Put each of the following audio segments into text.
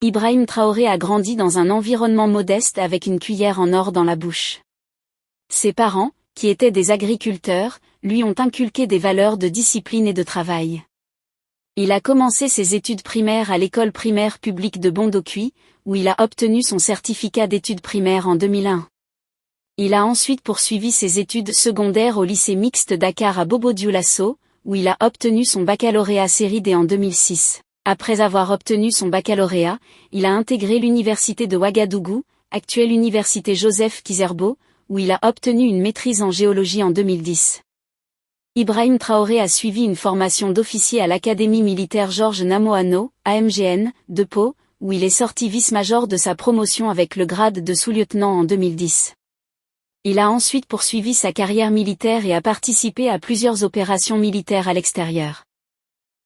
Ibrahim Traoré a grandi dans un environnement modeste avec une cuillère en or dans la bouche. Ses parents, qui étaient des agriculteurs, lui ont inculqué des valeurs de discipline et de travail. Il a commencé ses études primaires à l'école primaire publique de Bondocuit, où il a obtenu son certificat d'études primaires en 2001. Il a ensuite poursuivi ses études secondaires au lycée mixte Dakar à Bobo-Dioulasso, où il a obtenu son baccalauréat série D en 2006. Après avoir obtenu son baccalauréat, il a intégré l'université de Ouagadougou, actuelle université Joseph Kizerbo, où il a obtenu une maîtrise en géologie en 2010. Ibrahim Traoré a suivi une formation d'officier à l'Académie militaire Georges Namoano, AMGN, de Pau, où il est sorti vice-major de sa promotion avec le grade de sous-lieutenant en 2010. Il a ensuite poursuivi sa carrière militaire et a participé à plusieurs opérations militaires à l'extérieur.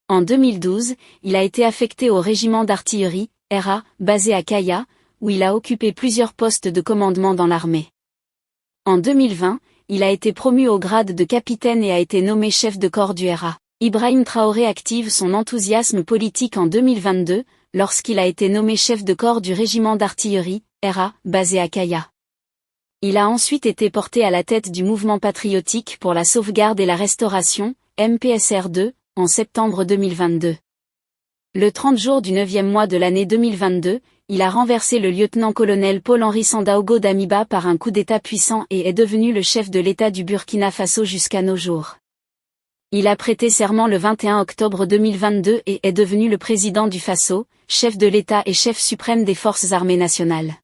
En 2012, il a été affecté au régiment d'artillerie, RA, basé à Kaya, où il a occupé plusieurs postes de commandement dans l'armée. En 2020, il a été promu au grade de capitaine et a été nommé chef de corps du RA. Ibrahim Traoré active son enthousiasme politique en 2022, lorsqu'il a été nommé chef de corps du régiment d'artillerie, RA, basé à Kaya. Il a ensuite été porté à la tête du mouvement patriotique pour la sauvegarde et la restauration, MPSR2, en septembre 2022. Le 30 jours du 9e mois de l'année 2022, il a renversé le lieutenant-colonel Paul-Henri Sandaogo Damiba par un coup d'État puissant et est devenu le chef de l'État du Burkina Faso jusqu'à nos jours. Il a prêté serment le 21 octobre 2022 et est devenu le président du Faso, chef de l'État et chef suprême des forces armées nationales.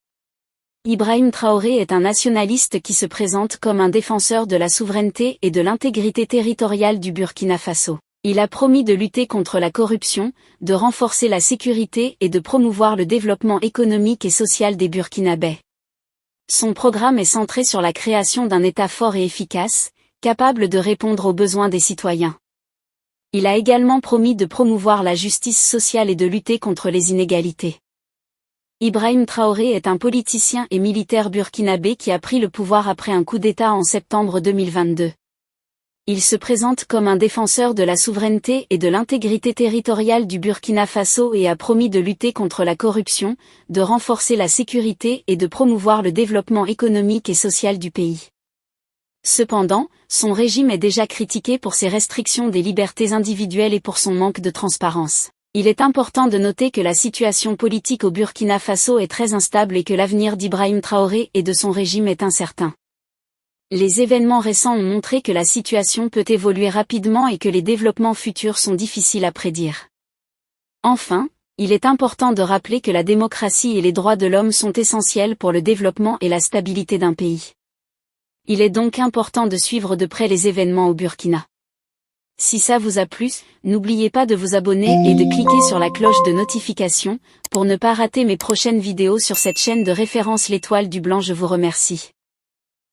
Ibrahim Traoré est un nationaliste qui se présente comme un défenseur de la souveraineté et de l'intégrité territoriale du Burkina Faso. Il a promis de lutter contre la corruption, de renforcer la sécurité et de promouvoir le développement économique et social des Burkinabés. Son programme est centré sur la création d'un État fort et efficace, capable de répondre aux besoins des citoyens. Il a également promis de promouvoir la justice sociale et de lutter contre les inégalités. Ibrahim Traoré est un politicien et militaire burkinabé qui a pris le pouvoir après un coup d'État en septembre 2022. Il se présente comme un défenseur de la souveraineté et de l'intégrité territoriale du Burkina Faso et a promis de lutter contre la corruption, de renforcer la sécurité et de promouvoir le développement économique et social du pays. Cependant, son régime est déjà critiqué pour ses restrictions des libertés individuelles et pour son manque de transparence. Il est important de noter que la situation politique au Burkina Faso est très instable et que l'avenir d'Ibrahim Traoré et de son régime est incertain. Les événements récents ont montré que la situation peut évoluer rapidement et que les développements futurs sont difficiles à prédire. Enfin, il est important de rappeler que la démocratie et les droits de l'homme sont essentiels pour le développement et la stabilité d'un pays. Il est donc important de suivre de près les événements au Burkina. Si ça vous a plu, n'oubliez pas de vous abonner et de cliquer sur la cloche de notification, pour ne pas rater mes prochaines vidéos sur cette chaîne de référence l'Étoile du Blanc. Je vous remercie.